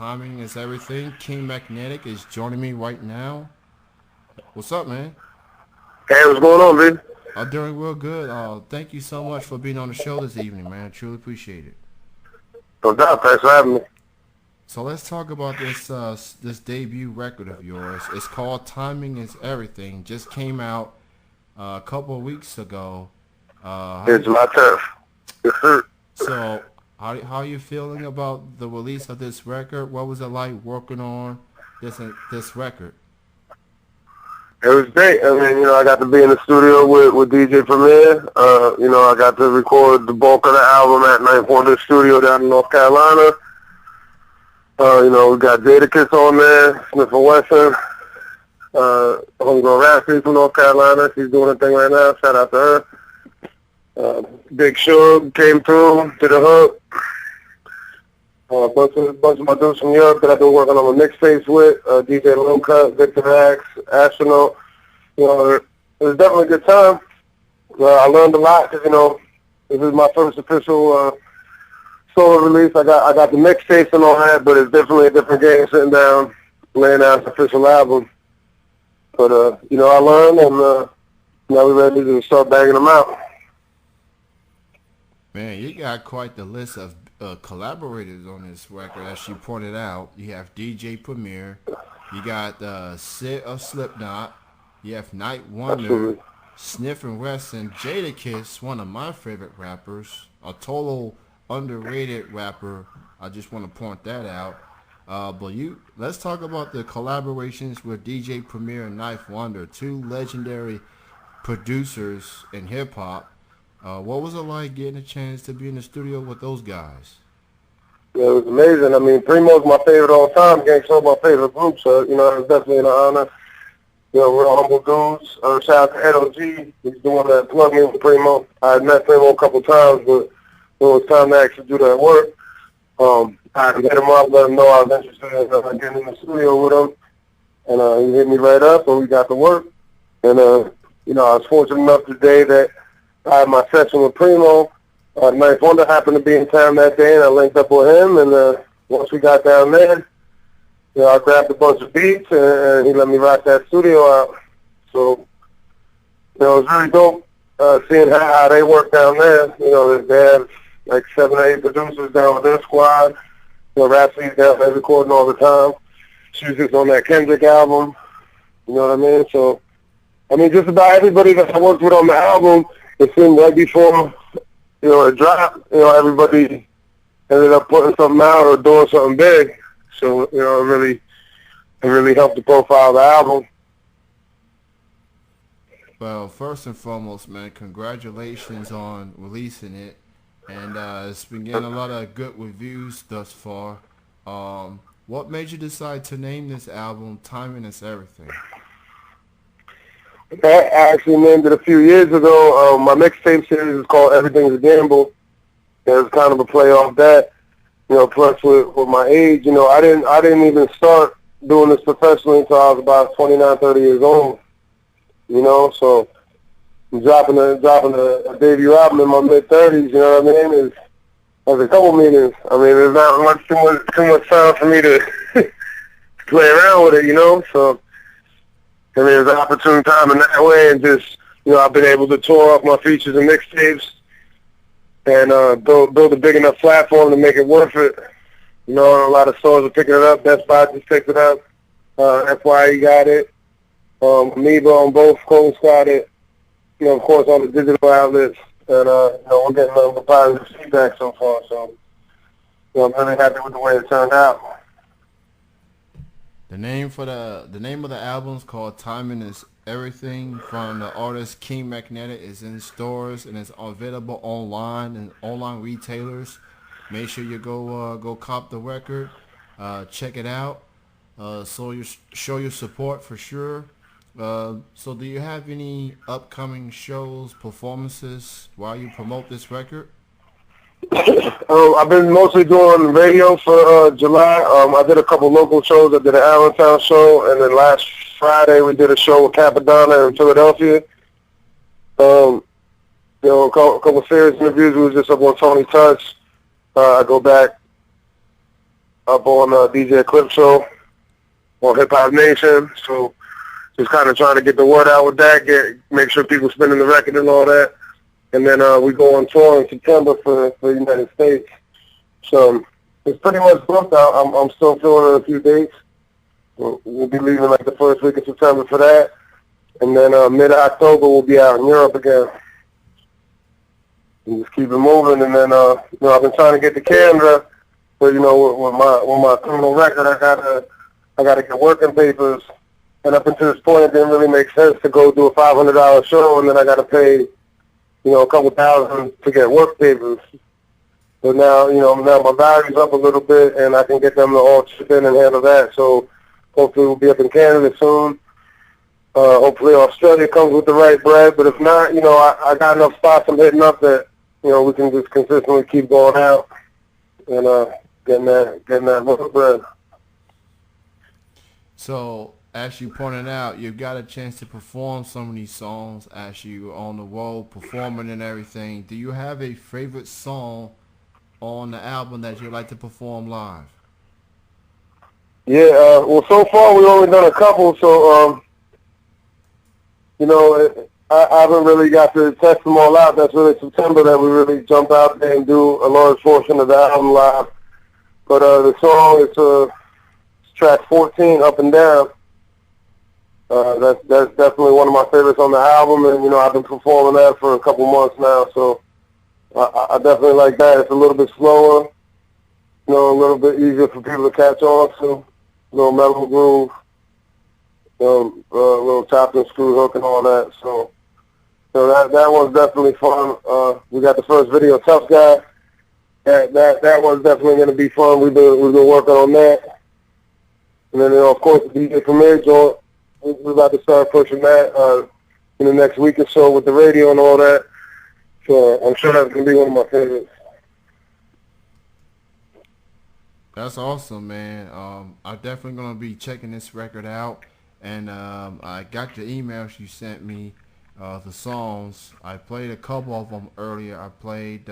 Timing is Everything. King Magnetic is joining me right now. What's up, man? Hey, what's going on, dude? I'm doing real good. Thank you so much for being on the show this evening, man. I truly appreciate it. No doubt. Thanks for having me. So let's talk about this debut record of yours. It's called "Timing Is Everything." Just came out a couple of weeks ago. How It's you, my turf. Yes, sir. so how are you feeling about the release of this record? What was it like working on this record? It was great. I mean, I got to be in the studio with DJ Premier. I got to record the bulk of the album at Ninth Wonder Studio down in North Carolina. We got Jadakiss on there, Smith and Wesson, homegrown rap from North Carolina. She's doing her thing right now. Shout out to her. Big Shug came through, did a hook. A bunch of my dudes from Europe that I've been working on my mixtapes with, DJ Lil Cut, Victor X, Astronaut. It was definitely a good time. I learned a lot because, this is my first official solo release. I got the mixtapes and all that, but it's definitely a different game sitting down, laying out an official album. But, I learned, and now we're ready to start banging them out. Man, you got quite the list of collaborators on this record. As you pointed out, you have DJ Premier, you got Sid of Slipknot, you have Night Wonder, Absolutely. Sniff and Wesson, Jadakiss, one of my favorite rappers, a total underrated rapper. I just want to point that out. Let's talk about the collaborations with DJ Premier and Knife Wonder, two legendary producers in hip hop. What was it like getting a chance to be in the studio with those guys? Yeah, it was amazing. I mean, Primo's my favorite all time. Gang Soul my favorite group, so, it was definitely an honor. We're all humble dudes. Shout out to Ed O.G. He's the one that plugged me with Primo. I had met Primo a couple times, but when it was time to actually do that work, I had to hit him up, let him know I was interested in getting in the studio with him. And he hit me right up, and we got to work. And, I was fortunate enough today that I had my session with Primo. Ninth Wonder happened to be in town that day, and I linked up with him. And once we got down there, I grabbed a bunch of beats, and he let me rock that studio out. So, it was really dope seeing how they work down there. They have like 7 or 8 producers down with their squad. Rhapsody's down there recording all the time. She was just on that Kendrick album. You know what I mean? So, just about everybody that I worked with on the album, it seemed right before, it dropped, everybody ended up putting something out or doing something big. So, it really helped the profile of the album. Well, first and foremost, man, congratulations on releasing it. And it's been getting a lot of good reviews thus far. What made you decide to name this album Timing Is Everything? I actually named it a few years ago. My mixtape series is called Everything's a Gamble. It's kind of a play off that. Plus with my age, I didn't even start doing this professionally until I was about 29, 30 years old. So dropping a debut album in my mid-30s, you know what I mean, has a couple meanings. There's not too much time for me to play around with it, So it's an opportune time in that way, and just I've been able to tour off my features and mixtapes. And build a big enough platform to make it worth it. A lot of stores are picking it up. Best Buy just picked it up. FYE got it. Amoeba on both coasts got it. Of course, on the digital outlets. And, we're getting a little positive feedback so far. So, I'm really happy with the way it turned out. The name of the album is called Timing Is Everything from the artist King Magnetic. Is in stores and it's available online and online retailers. Make sure you go cop the record, check it out. So you show your support for sure. So do you have any upcoming shows, performances while you promote this record? I've been mostly doing radio for July. I did a couple local shows. I did an Allentown show, and then last Friday we did a show with Capadonna in Philadelphia. A couple serious interviews. We was just up on Tony Touch. I go back up on DJ Eclipso on Hip Hop Nation. So just kind of trying to get the word out with that, make sure people spinning the record and all that. And then we go on tour in September for the United States. So it's pretty much booked. I'm still filling in a few dates. We'll be leaving like the first week of September for that. And then mid-October we'll be out in Europe again. And just keep it moving. And then, you know, I've been trying to get to Canada. But, you know, with my criminal record, I gotta get working papers. And up until this point, it didn't really make sense to go do a $500 show, and then I got to pay, you know, a couple thousand to get work papers. But now, you know, now my value's up a little bit, and I can get them to all chip in and handle that. So hopefully we'll be up in Canada soon. Hopefully Australia comes with the right bread. But if not, you know, I got enough spots I'm hitting up that, you know, we can just consistently keep going out and getting that work bread. So, as you pointed out, you've got a chance to perform some of these songs as you on the road performing and everything. Do you have a favorite song on the album that you'd like to perform live? Yeah, well, so far we've only done a couple, so, you know, I haven't really got to test them all out. That's really September that we really jump out there and do a large portion of the album live. But the song is track 14, Up and Down. That's definitely one of my favorites on the album, and, you know, I've been performing that for a couple months now, so I definitely like that. It's a little bit slower, you know, a little bit easier for people to catch on to, a little mellow groove, you know, a little tap and screw hook and all that, so that one's definitely fun. We got the first video, Tough Guy. That one's definitely going to be fun. We've been working on that. And then, you know, of course, the DJ Premier joint, we're about to start pushing that in the next week or so with the radio and all that. So I'm sure that's going to be one of my favorites. That's awesome, man. I'm definitely going to be checking this record out. And I got the emails you sent me, the songs. I played a couple of them earlier. I played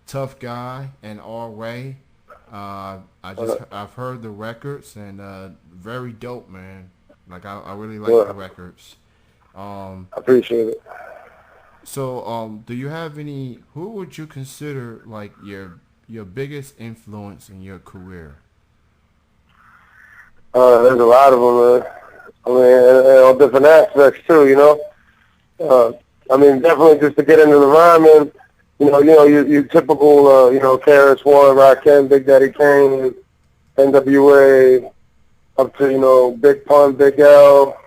Tough Guy and Our Way. I've heard the records, and very dope, man. Like I really like the records. I appreciate it. So do you have any? Who would you consider like your biggest influence in your career? There's a lot of them, man. I mean, and on different aspects too, you know. I mean, definitely just to get into the rhyming. You know, your typical, you know, KRS-One, Rakim, Big Daddy Kane, NWA, up to, you know, Big Pun, Big L,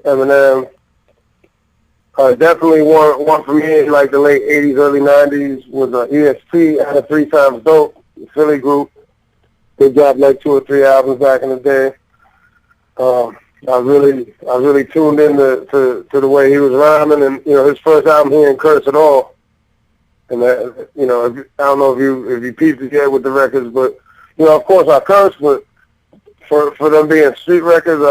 Eminem. Definitely one for me in like the late 80s, early 90s was ESP, had a 3 Times Dope, Philly group. They dropped like 2 or 3 albums back in the day. I really tuned in to the way he was rhyming, and, you know, his first album, he didn't curse at all. And that, you know, I don't know if you peeped it yet with the records, but, you know, of course I curse, but for them being street records,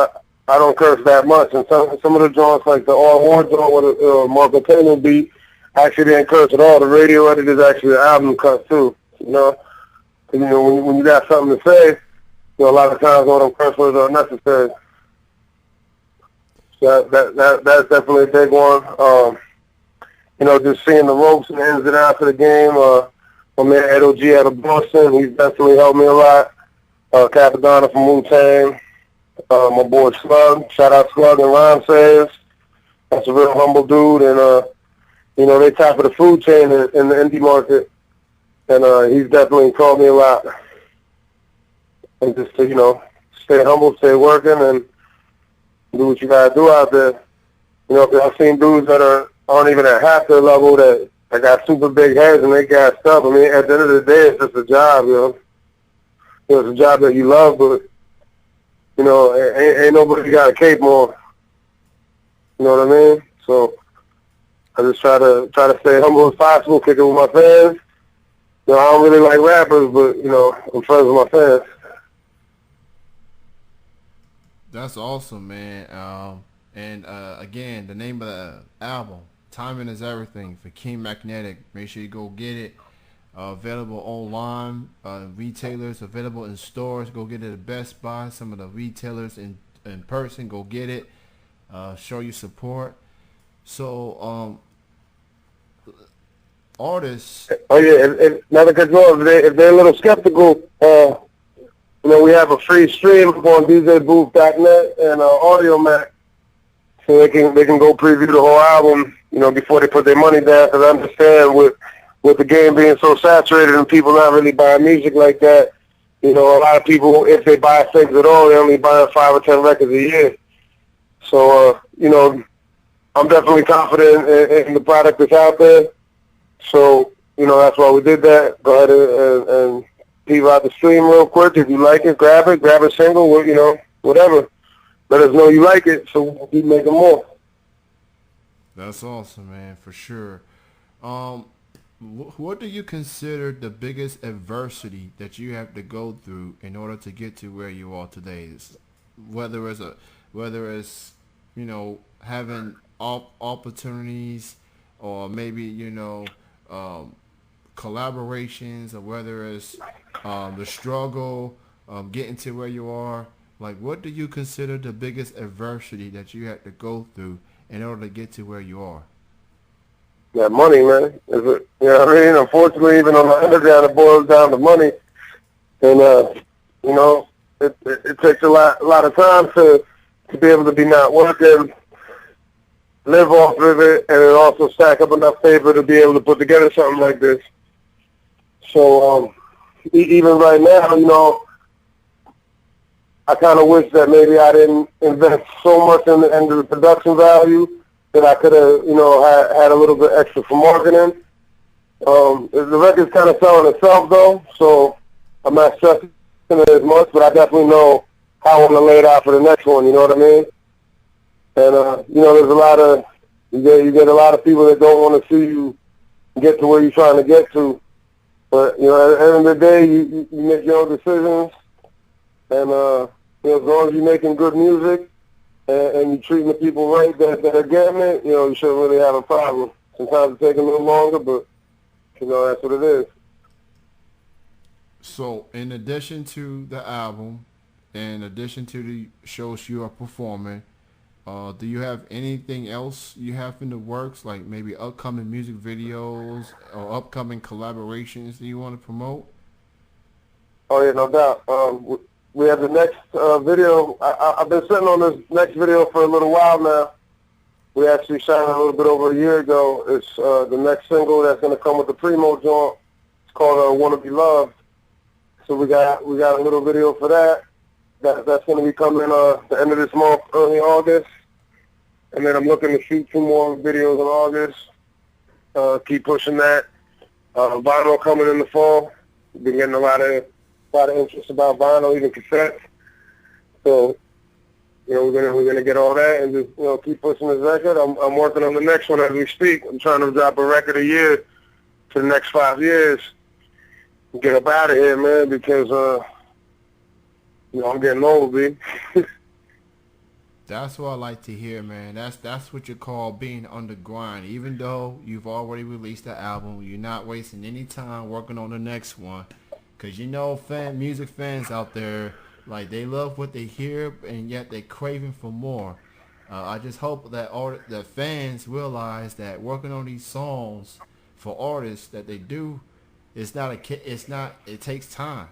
I don't curse that much. And some of the joints, like the All War joint with Marco Polo beat, actually didn't curse at all. The radio edit is actually an album cut too, you know. And, you know, when you got something to say, you know, a lot of times all them curse words are necessary. So that's definitely a big one. You know, just seeing the ropes and the ins and outs of the game. My man Ed O.G. out of Boston, he's definitely helped me a lot. Capadonna from Wu-Tang. My boy Slug, shout out Slug and Rhyme Says. That's a real humble dude, and you know, they top of the food chain in the indie market, and he's definitely taught me a lot. And just to, you know, stay humble, stay working, and do what you gotta do out there. You know, 'cause I've seen dudes that aren't even at half their level that got super big heads and they got stuff. I mean, at the end of the day, it's just a job, you know. You know, it's a job that you love, but, you know, ain't nobody got a cape on. You know what I mean? So I just try to stay humble as possible, kick it with my fans. You know, I don't really like rappers, but, you know, I'm friends with my fans. That's awesome, man. And again, the name of the album, Timing is Everything, for King Magnetic. Make sure you go get it. available online, retailers available in stores. Go get it at Best Buy. Some of the retailers in person. Go get it. Show your support. So artists. Oh yeah, not to cut you off, if they're a little skeptical, we have a free stream on DJBooth.net and AudioMac, so they can go preview the whole album, before they put their money down. Because I understand with the game being so saturated and people not really buying music like that, a lot of people, if they buy things at all, they only buy 5 or 10 records a year. So I'm definitely confident in the product that's out there. So, that's why we did that. Go ahead and peep out the stream real quick. If you like it, grab a single, whatever. Let us know you like it so we'll keep making more. That's awesome, man, for sure. What do you consider the biggest adversity that you have to go through in order to get to where you are today? Whether it's having opportunities, or maybe collaborations, or whether it's the struggle of getting to where you are. Like, what do you consider the biggest adversity that you had to go through in order to get to where you are? Yeah, money, man. You know what I mean? Unfortunately, even on the underground, it boils down to money. And, it takes a lot of time to be able to be not working, live off of it, and then also stack up enough paper to be able to put together something like this. So, even right now, I kind of wish that maybe I didn't invest so much into the production value, that I could have, had a little bit extra for marketing. The record's kind of selling itself, though, so I'm not stressing it as much, but I definitely know how I want to lay it out for the next one, you know what I mean? And, there's you get a lot of people that don't want to see you get to where you're trying to get to. But, at the end of the day, you make your own decisions, and, as long as you're making good music, and you're treating the people right that are getting it, you shouldn't really have a problem. Sometimes it takes a little longer, but, that's what it is. So, in addition to the album, in addition to the shows you are performing, do you have anything else you have in the works, like maybe upcoming music videos or upcoming collaborations that you want to promote? Oh, yeah, no doubt. We have the next video. I've been sitting on this next video for a little while now. We actually shot it a little bit over a year ago. It's the next single that's going to come with the Primo joint. It's called "Wanna Be Loved." So we got a little video for that. That's going to be coming the end of this month, early August. And then I'm looking to shoot 2 more videos in August. Keep pushing that. Vinyl coming in the fall. We've been getting a lot of interest about vinyl, even cassettes. So, we're gonna get all that and just keep pushing this record. I'm working on the next one as we speak. I'm trying to drop a record a year for the next 5 years. Get up out of here, man, because I'm getting old, B. That's what I like to hear, man. That's what you call being on the grind. Even though you've already released the album, you're not wasting any time working on the next one. Because music fans out there, like, they love what they hear, and yet they're craving for more. I just hope that the fans realize that working on these songs for artists that they do, it takes time.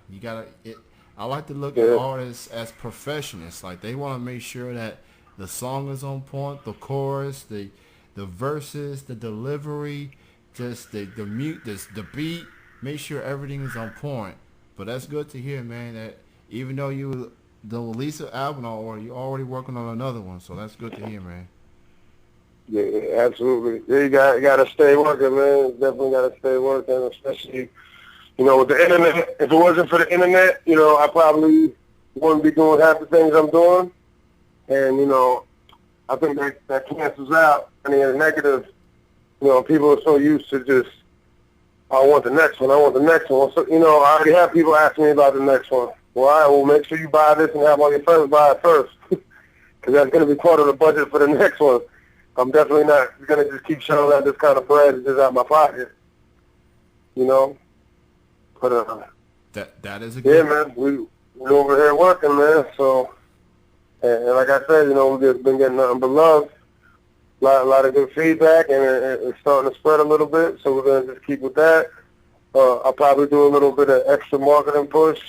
I like to look at artists as professionals. Like, they want to make sure that the song is on point, the chorus, the verses, the delivery, just the beat. Make sure everything is on point. But that's good to hear, man, that even though you don't release an album or you're already working on another one. So that's good to hear, man. Yeah, absolutely. Yeah, you got to stay working, man. Definitely got to stay working, especially, with the internet. If it wasn't for the internet, I probably wouldn't be doing half the things I'm doing. And, I think that cancels out any of the negative. People are so used to just, I want the next one. So, I already have people asking me about the next one. Well, all right, well, make sure you buy this and have all your friends buy it first. Because that's going to be part of the budget for the next one. I'm definitely not going to just keep shelling out this kind of bread just out of my pocket. But That is a yeah, good. man, we over here working, man. So and like I said, we've just been getting nothing but love. A lot of good feedback, and it's starting to spread a little bit. So we're gonna just keep with that. I'll probably do a little bit of extra marketing push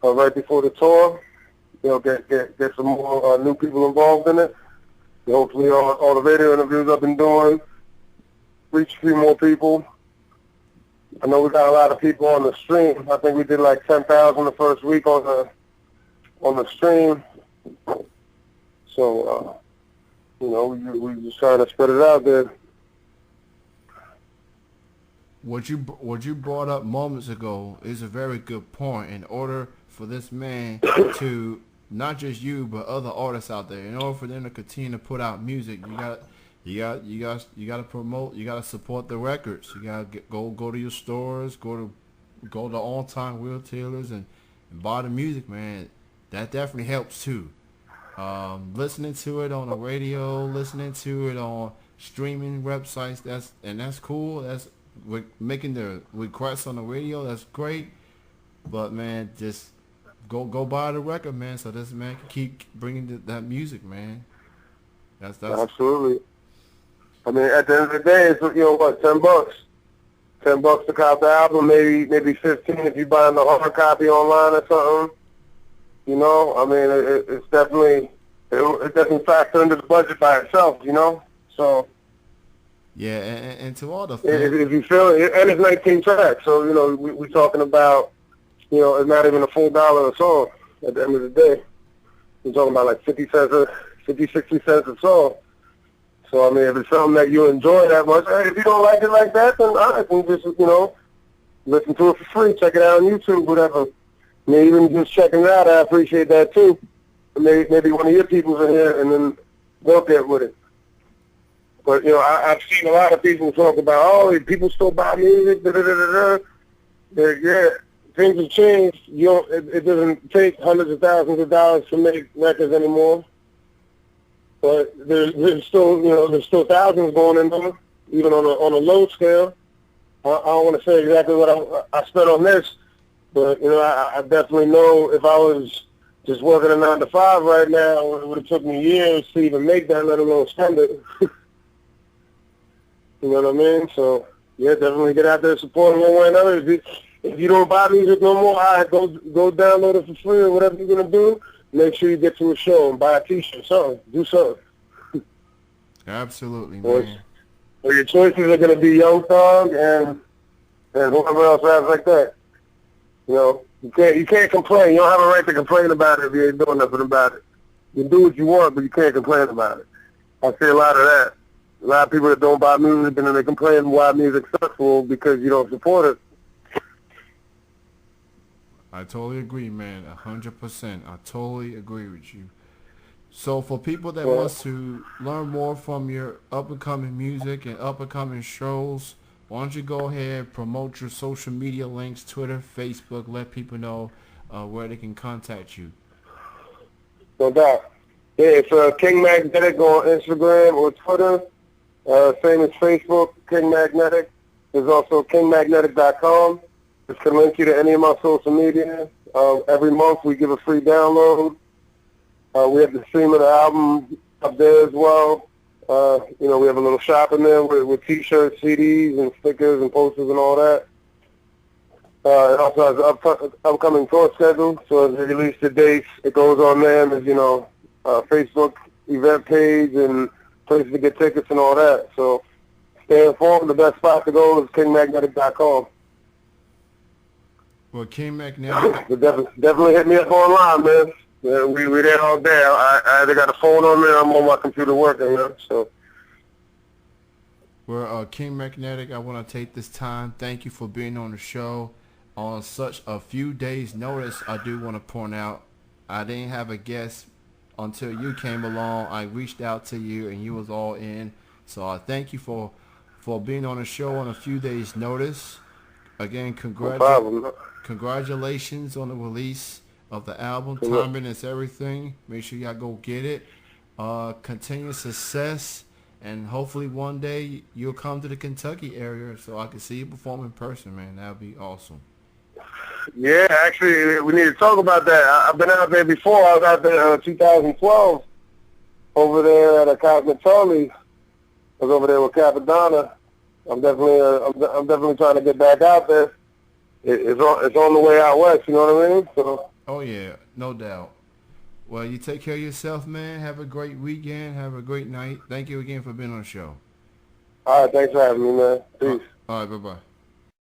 right before the tour. Get some more new people involved in it. And hopefully, all the radio interviews I've been doing reach a few more people. I know we got a lot of people on the stream. I think we did like 10,000 the first week on the stream. So we just trying to spread it out there. What you brought up moments ago is a very good point. In order for this man to, not just you but other artists out there, in order for them to continue to put out music, you got to promote, you got to support the records. You got to go to your stores, go to On Time retailers and buy the music, man. That definitely helps too. Listening to it on the radio, listening to it on streaming websites, that's cool. That's making the requests on the radio. That's great. But man, just go buy the record, man, so this man can keep bringing that music, man. That's Absolutely. I mean, at the end of the day, it's what, $10, $10 to cop the album, maybe 15 if you buying the hard copy online or something. I mean, it's definitely it doesn't factor into the budget by itself. So yeah, and to all the fans, if you feel it, and it's 19 tracks, so we're talking about it's not even a full dollar a song. At the end of the day, we're talking about like 60 cents a song. So, I mean, if it's something that you enjoy that much, hey, if you don't like it like that, then I can just, listen to it for free. Check it out on YouTube, whatever. Maybe even just checking it out, I appreciate that too. Maybe one of your people's in here, and then they'll get with it. But, I've seen a lot of people talk about, people still buy music, da-da-da-da-da. Yeah, things have changed. It doesn't take hundreds of thousands of dollars to make records anymore. But there's still thousands going in them, even on a low scale. I don't want to say exactly what I spent on this, but I definitely know if I was just working a 9 to 5 right now, it would have took me years to even make that, let alone spend it. You know what I mean? So yeah, definitely get out there and support them one way or another. If you don't buy music no more, all right, go download it for free or whatever you're gonna do. Make sure you get to a show and buy a T-shirt, something. Do something. Absolutely, man. Or your choices are going to be Young Thug and whoever else raps like that. You can't complain. You don't have a right to complain about it if you ain't doing nothing about it. You do what you want, but you can't complain about it. I see a lot of that. A lot of people that don't buy music and then they complain why music's successful because you don't support it. I totally agree, man. 100%. I totally agree with you. So for people that wants to learn more from your up-and-coming music and up-and-coming shows, why don't you go ahead, promote your social media links, Twitter, Facebook, let people know where they can contact you. No doubt. Yeah, it's King Magnetic on Instagram or Twitter. Same as Facebook, King Magnetic. There's also KingMagnetic.com. This can link you to any of my social media. Every month we give a free download. We have the stream of the album up there as well. We have a little shop in there with T-shirts, CDs, and stickers and posters and all that. It also has an upcoming tour schedule, so as they release the dates, it goes on there, and there's, Facebook event page and places to get tickets and all that. So stay informed. The best spot to go is KingMagnetic.com. Well, King Magnetic. Definitely hit me up online, man. Yeah, we there all day. I either got a phone on me or I'm on my computer working, man. So. Well, King Magnetic, I want to take this time. Thank you for being on the show. On such a few days' notice, I do want to point out, I didn't have a guest until you came along. I reached out to you, and you was all in. So I thank you for being on the show on a few days' notice. Again, congratulations on the release of the album. Timing is everything. Make sure y'all go get it. Continued success, and hopefully one day you'll come to the Kentucky area so I can see you perform in person, man. That would be awesome. Yeah, actually, we need to talk about that. I've been out there before. I was out there 2012 over there at a Cosmetoli. I was over there with Capadonna. I'm definitely trying to get back out there. It's on the way out west. You know what I mean? So. Oh yeah, no doubt. Well, you take care of yourself, man. Have a great weekend. Have a great night. Thank you again for being on the show. All right, thanks for having me, man. Peace. All right, bye-bye.